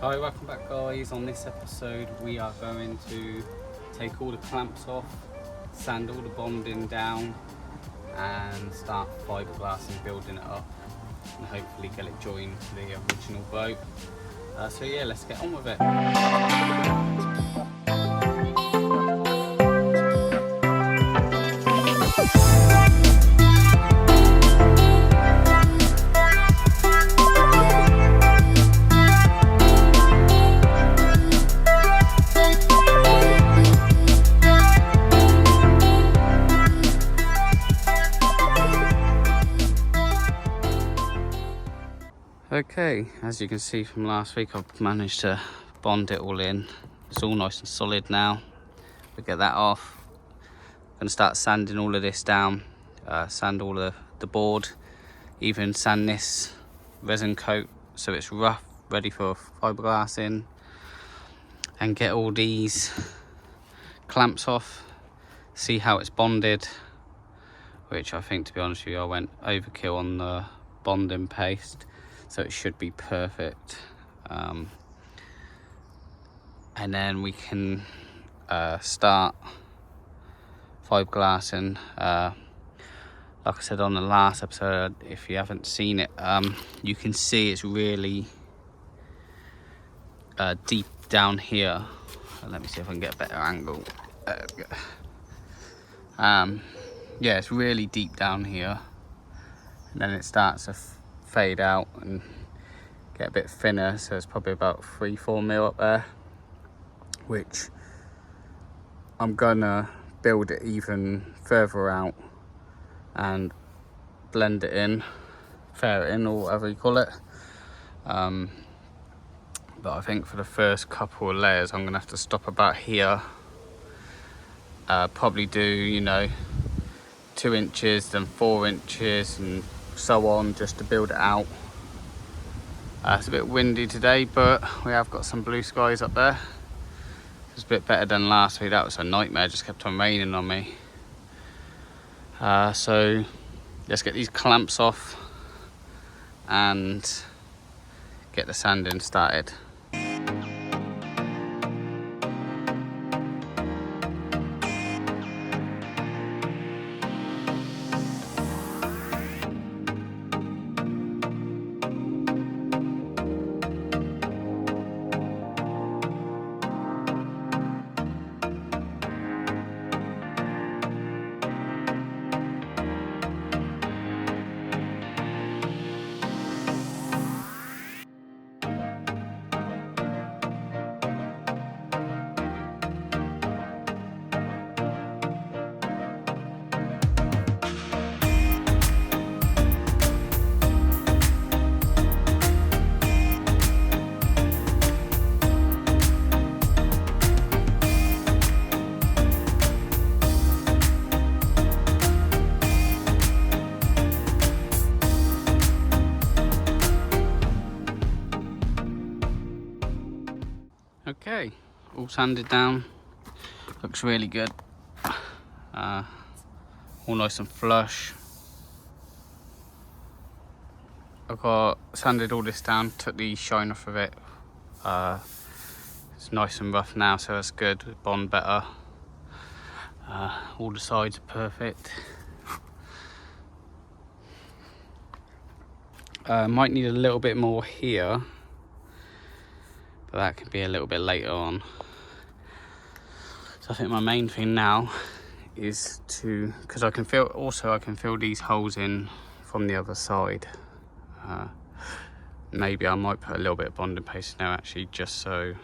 Hi, welcome back guys. On this episode we are going to take all the clamps off, sand all the bonding down and start fiberglassing, building it up and hopefully get it joined to the original boat. So yeah, let's get on with it. Okay, as you can see from last week, I've managed to bond it all in. It's all nice and solid now. We'll get that off. I'm going to start sanding all of this down, sand all of the board, even sand this resin coat so it's rough, ready for fiberglassing, and get all these clamps off, see how it's bonded, which I think, to be honest with you, I went overkill on the bonding paste. So it should be perfect. And then we can start fiberglassing. Like I said on the last episode, if you haven't seen it, you can see it's really deep down here. Let me see if I can get a better angle. There we go. Yeah, it's really deep down here. And then it starts to fade out and get a bit thinner, so it's probably about 3-4 mil up there, which I'm gonna build it even further out and blend it in, fair it in, or whatever you call it. But I think for the first couple of layers I'm gonna have to stop about here, probably do 2 inches, then 4 inches, and so on, just to build it out. It's a bit windy today, but we have got some blue skies up there. It's a bit better than last week. That was a nightmare, just kept on raining on me. So let's get these clamps off and get the sanding started. Okay, all sanded down, looks really good. All nice and flush. I've got sanded all this down, took the shine off of it. It's nice and rough now, so that's good. Bond better. All the sides are perfect. Might need a little bit more here, but that could be a little bit later on. So I think my main thing now is to, because I can fill these holes in from the other side. Maybe I might put a little bit of bonding paste now, actually, just so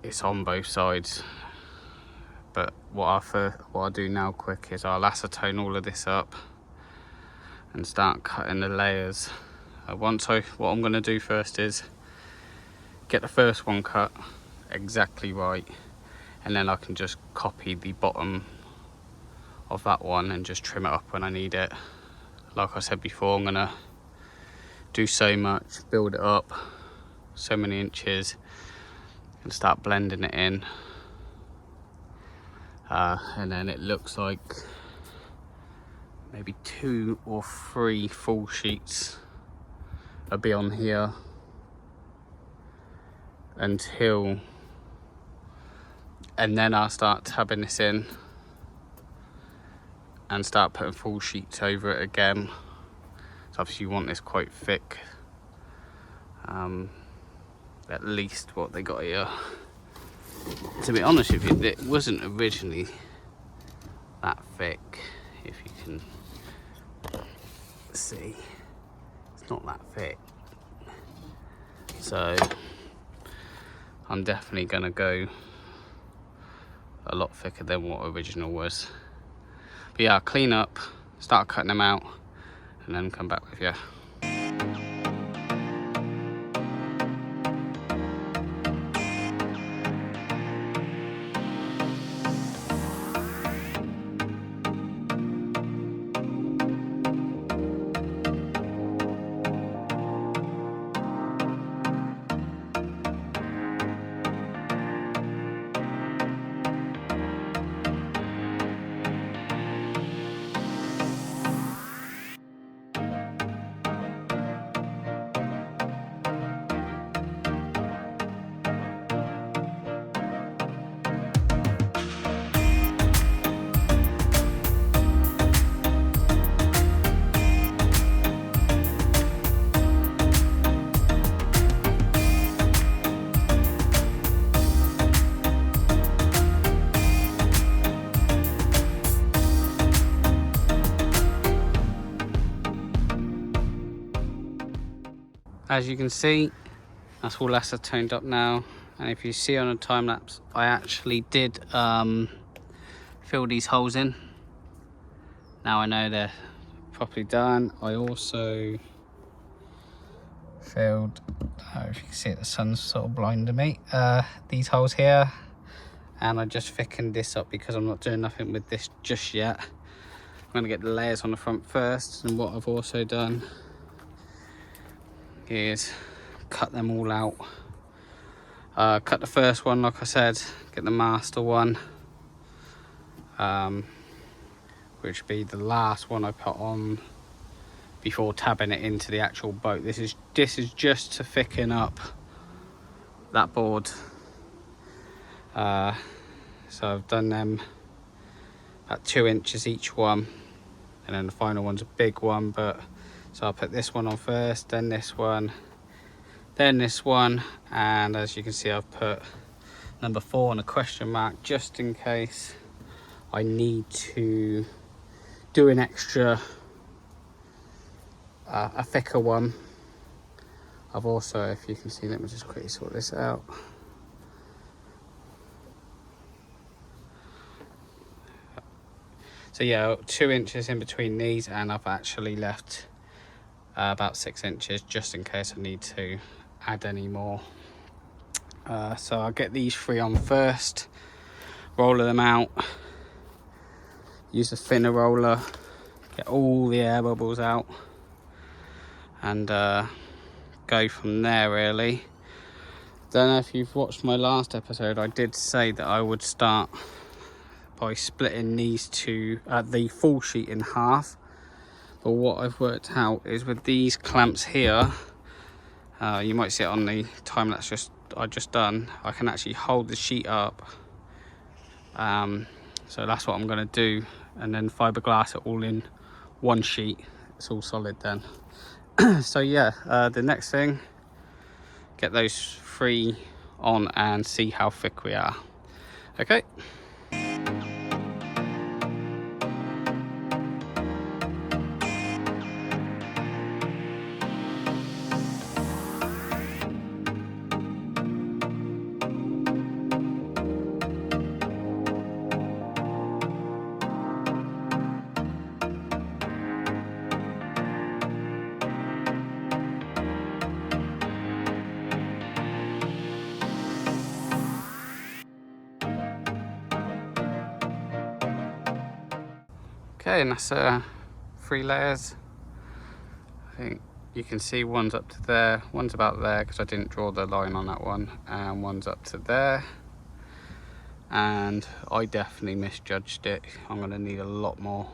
it's on both sides. But what I do now quick is I'll acetone all of this up and start cutting the layers. What I'm going to do first is get the first one cut exactly right, and then I can just copy the bottom of that one and just trim it up when I need it. Like I said before, I'm going to do so much, build it up so many inches, and start blending it in. And then it looks like maybe 2 or 3 full sheets I'll be on here until, and then I'll start tabbing this in and start putting full sheets over it again. So obviously you want this quite thick, at least what they got here. To be honest with you, it wasn't originally that thick, if you can see. It's not that thick. So I'm definitely gonna go a lot thicker than what original was. But yeah, I'll clean up, start cutting them out, and then come back with you. As you can see, that's all toned up now. And if you see on a time lapse, I actually did fill these holes in. Now I know they're properly done. I also filled, if you can see it, the sun's sort of blinding me, these holes here. And I just thickened this up because I'm not doing nothing with this just yet. I'm gonna get the layers on the front first. And what I've also done is cut them all out. Cut the first one, like I said, get the master one, which would be the last one I put on before tabbing it into the actual boat. This is just to thicken up that board. So I've done them at 2 inches each one, and then the final one's a big one. But so I'll put this one on first, then this one, then this one, and as you can see, I've put number 4 on a question mark just in case I need to do an extra, a thicker one. I've also, if you can see, let me just quickly sort this out. So yeah, 2 inches in between these, and I've actually left about 6 inches just in case I need to add any more. So I'll get these 3 on first, roller them out, use a thinner roller, get all the air bubbles out, and go from there really. Don't know if you've watched my last episode, I did say that I would start by splitting these two, the full sheet in half. But what I've worked out is with these clamps here, you might see it on the time lapse I just done, I can actually hold the sheet up. So that's what I'm going to do, and then fiberglass it all in one sheet. It's all solid then. So yeah, the next thing, get those 3 on and see how thick we are. Okay. Okay, and that's 3 layers. I think you can see one's up to there, one's about there because I didn't draw the line on that one, and one's up to there. And I definitely misjudged it. I'm going to need a lot more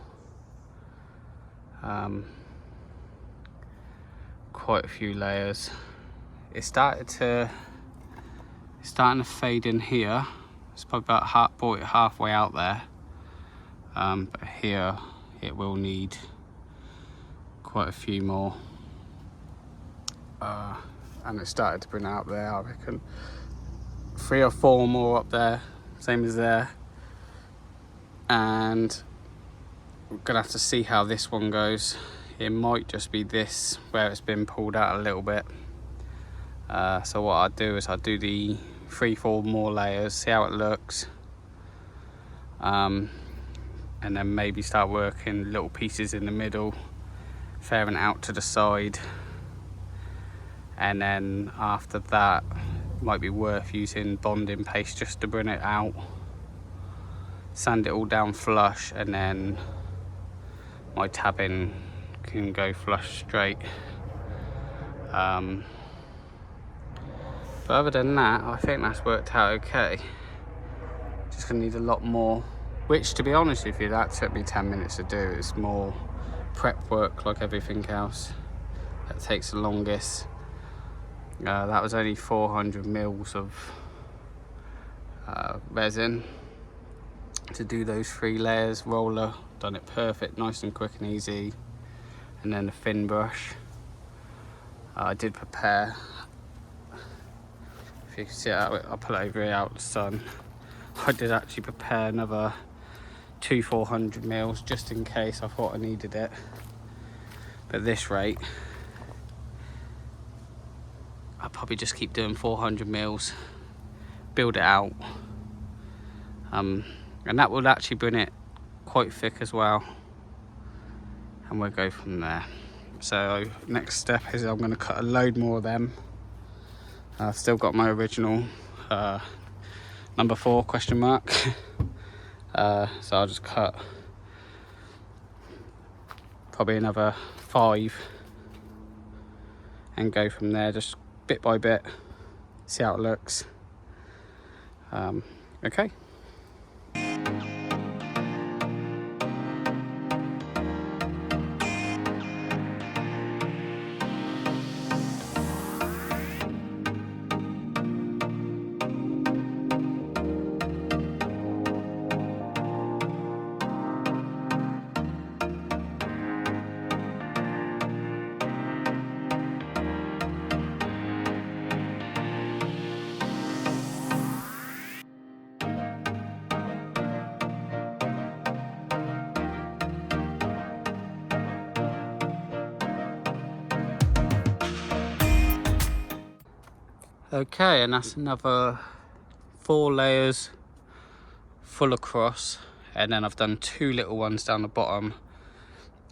quite a few layers. It's starting to fade in here. It's probably about brought it halfway out there, but here it will need quite a few more, and it started to bring out there. I reckon 3 or 4 more up there, same as there, and we're gonna have to see how this one goes. It might just be this where it's been pulled out a little bit. So what I'll do is I'll do the 3-4 more layers, see how it looks, and then maybe start working little pieces in the middle, fairing out to the side, and then after that it might be worth using bonding paste just to bring it out, sand it all down flush, and then my tabbing can go flush straight. But other than that, I think that's worked out okay. Just gonna need a lot more, which, to be honest with you, that took me 10 minutes to do. It's more prep work like everything else that takes the longest. That was only 400 mils of resin to do those 3 layers. Roller done it perfect, nice and quick and easy. And then the thin brush, I did prepare. If you can see it, I'll put it over here out in the sun. I did actually prepare another 2 400 mils just in case. I thought I needed it, but at this rate I'll probably just keep doing 400 mils, build it out, and that will actually bring it quite thick as well, and we'll go from there. So next step is I'm going to cut a load more of them. I've still got my original number 4 question mark. So I'll just cut probably another 5 and go from there, just bit by bit, see how it looks. Okay. Okay, and that's another 4 layers full across, and then I've done 2 little ones down the bottom,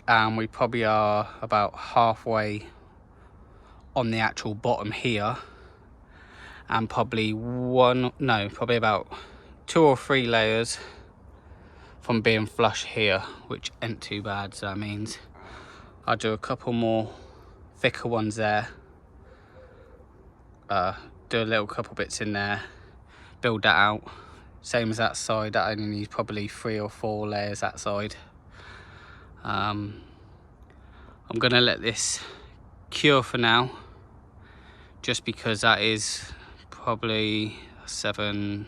and we probably are about halfway on the actual bottom here, and probably about 2 or 3 layers from being flush here, which ain't too bad. So that means I'll do a couple more thicker ones there, do a little couple bits in there, build that out. Same as that side, that only needs probably 3 or 4 layers that side. I'm gonna let this cure for now, just because that is probably 7,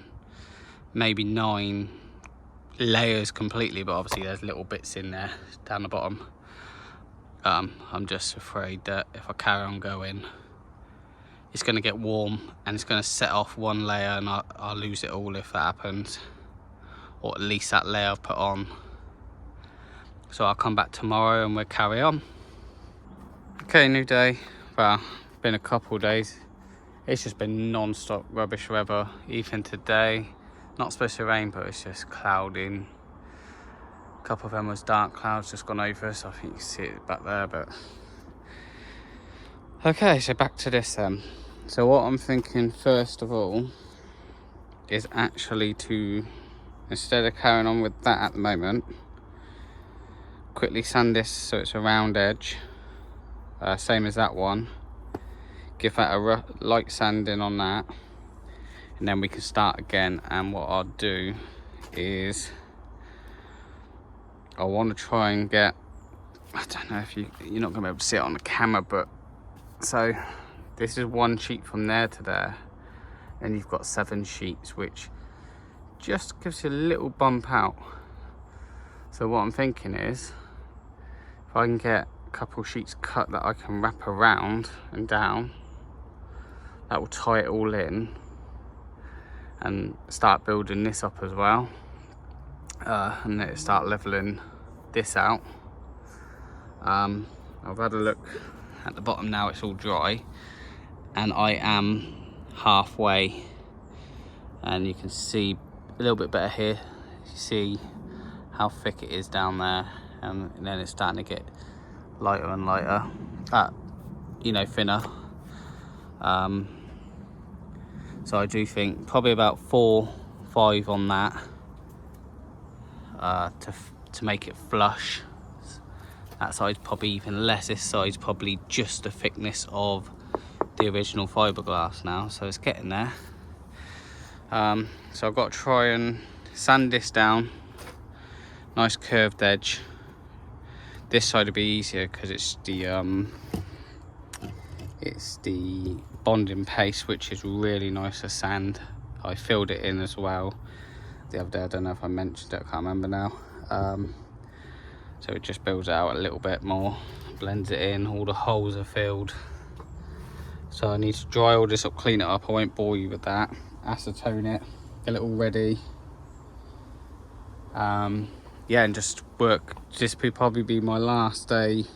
maybe 9 layers completely, but obviously there's little bits in there down the bottom. I'm just afraid that if I carry on going, it's going to get warm and it's going to set off one layer, and I'll lose it all if that happens, or at least that layer I've put on. So I'll come back tomorrow and we'll carry on. Okay, new day. Well, been a couple days. It's just been non-stop rubbish weather. Even today, not supposed to rain, but it's just clouding. A couple of them was dark clouds just gone over, so I think you can see it back there. But okay, so back to this then. So what I'm thinking first of all is actually to, instead of carrying on with that at the moment, quickly sand this so it's a round edge, same as that one. Give that a light sanding on that, and then we can start again. And what I'll do is I want to try and get, I don't know if you're not going to be able to see it on the camera, but So this is 1 sheet from there to there, and you've got 7 sheets, which just gives you a little bump out. So what I'm thinking is, if I can get a couple sheets cut that I can wrap around and down, that will tie it all in and start building this up as well, and then start leveling this out. I've had a look at the bottom now, it's all dry, and I am halfway, and you can see a little bit better here. You see how thick it is down there, and then it's starting to get lighter and lighter, you know, thinner. So I do think probably about 4, 5 on that, to make it flush. That side's probably even less. This side's probably just the thickness of the original fiberglass now, so it's getting there. So I've got to try and sand this down, nice curved edge. This side will be easier because it's the bonding paste, which is really nice to sand. I filled it in as well the other day. I don't know if I mentioned it, I can't remember now. So it just builds it out a little bit more, blends it in, all the holes are filled. So I need to dry all this up, clean it up. I won't bore you with that. Acetone it, get it all ready. Yeah, and just work. This will probably be my last day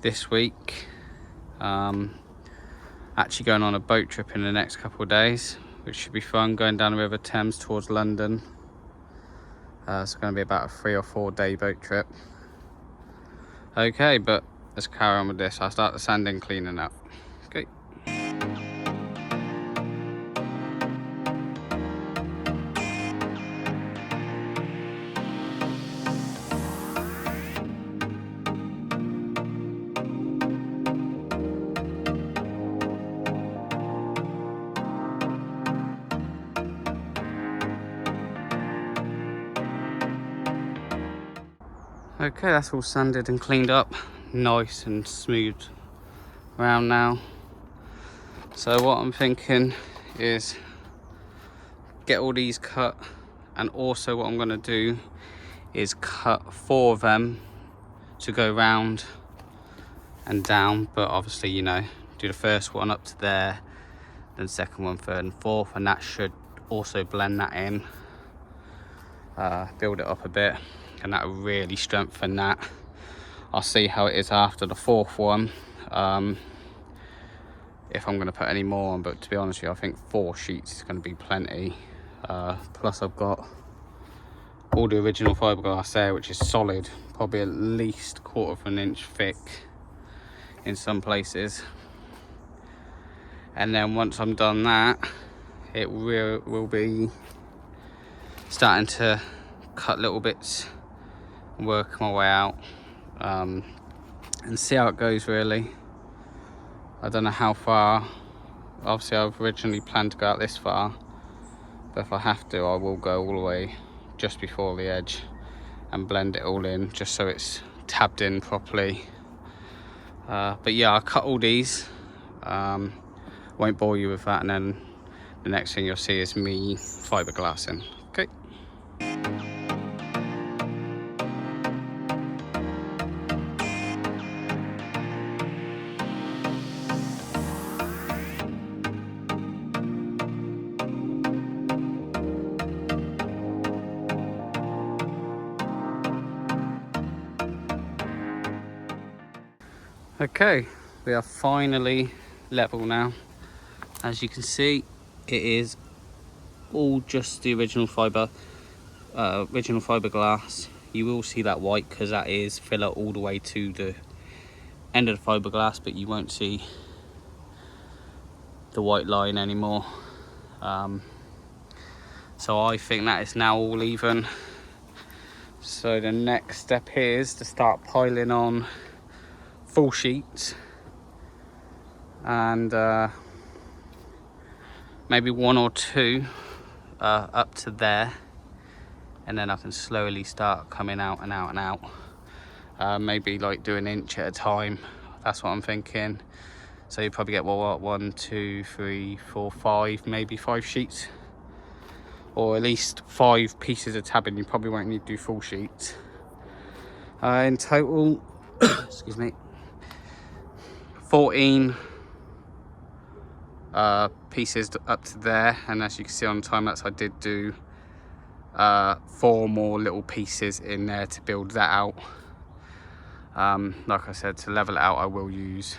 this week. Actually going on a boat trip in the next couple of days, which should be fun, going down the River Thames towards London. It's going to be about a 3 or 4 day boat trip. Okay, but let's carry on with this. I'll start the sanding, cleaning up. Okay. Okay, that's all sanded and cleaned up, nice and smooth around now. So what I'm thinking is get all these cut, and also what I'm going to do is cut 4 of them to go round and down, but obviously, you know, do the first one up to there, then second one, third and fourth, and that should also blend that in, build it up a bit, and that will really strengthen that. I'll see how it is after the 4th one, if I'm going to put any more on, but to be honest with you, I think 4 sheets is going to be plenty. Plus I've got all the original fiberglass there, which is solid, probably at least 1/4 of an inch thick in some places. And then once I'm done that, it will be starting to cut little bits, work my way out, and see how it goes really. I don't know how far. Obviously I've originally planned to go out this far, but if I have to, I will go all the way just before the edge and blend it all in, just so it's tabbed in properly. But yeah, I'll cut all these, won't bore you with that, and then the next thing you'll see is me fiberglassing. Okay. Okay, we are finally level now. As you can see, it is all just the original fiberglass. You will see that white because that is filler all the way to the end of the fiberglass, but you won't see the white line anymore. So I think that is now all even. So the next step here is to start piling on full sheets, and maybe 1 or 2 up to there, and then I can slowly start coming out and out and out. Maybe like do an inch at a time. That's what I'm thinking. So you probably get what, 1, 2, 3, 4, 5, maybe 5 sheets, or at least 5 pieces of tabbing. You probably won't need to do full sheets. In total, excuse me, 14 pieces up to there, and as you can see on the time lapse, I did do 4 more little pieces in there to build that out. Like I said, to level it out, I will use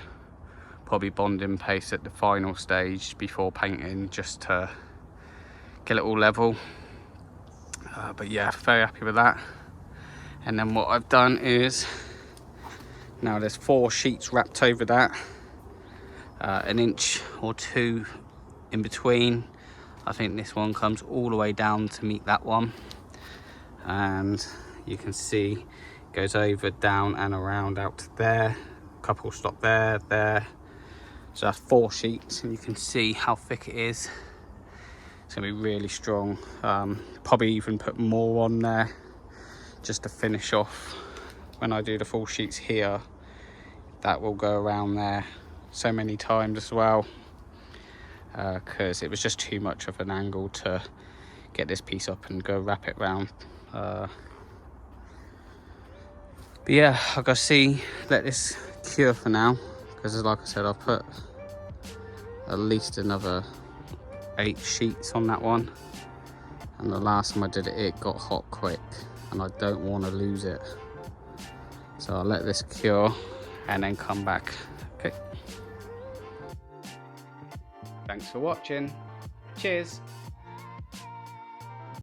probably bonding paste at the final stage before painting, just to get it all level. But yeah, very happy with that. And then what I've done is, now there's 4 sheets wrapped over that, 1 inch or 2 in between. I think this one comes all the way down to meet that one, and you can see it goes over, down and around out to there. A couple stop there, there. So that's 4 sheets, and you can see how thick it is. It's gonna be really strong. Probably even put more on there just to finish off when I do the full sheets here. That will go around there so many times as well, because it was just too much of an angle to get this piece up and go wrap it round. But yeah, I've got to see, let this cure for now, because like I said, I'll put at least another 8 sheets on that one, and the last time I did it, it got hot quick and I don't want to lose it. So I'll let this cure and then come back. Okay. Thanks for watching. Cheers.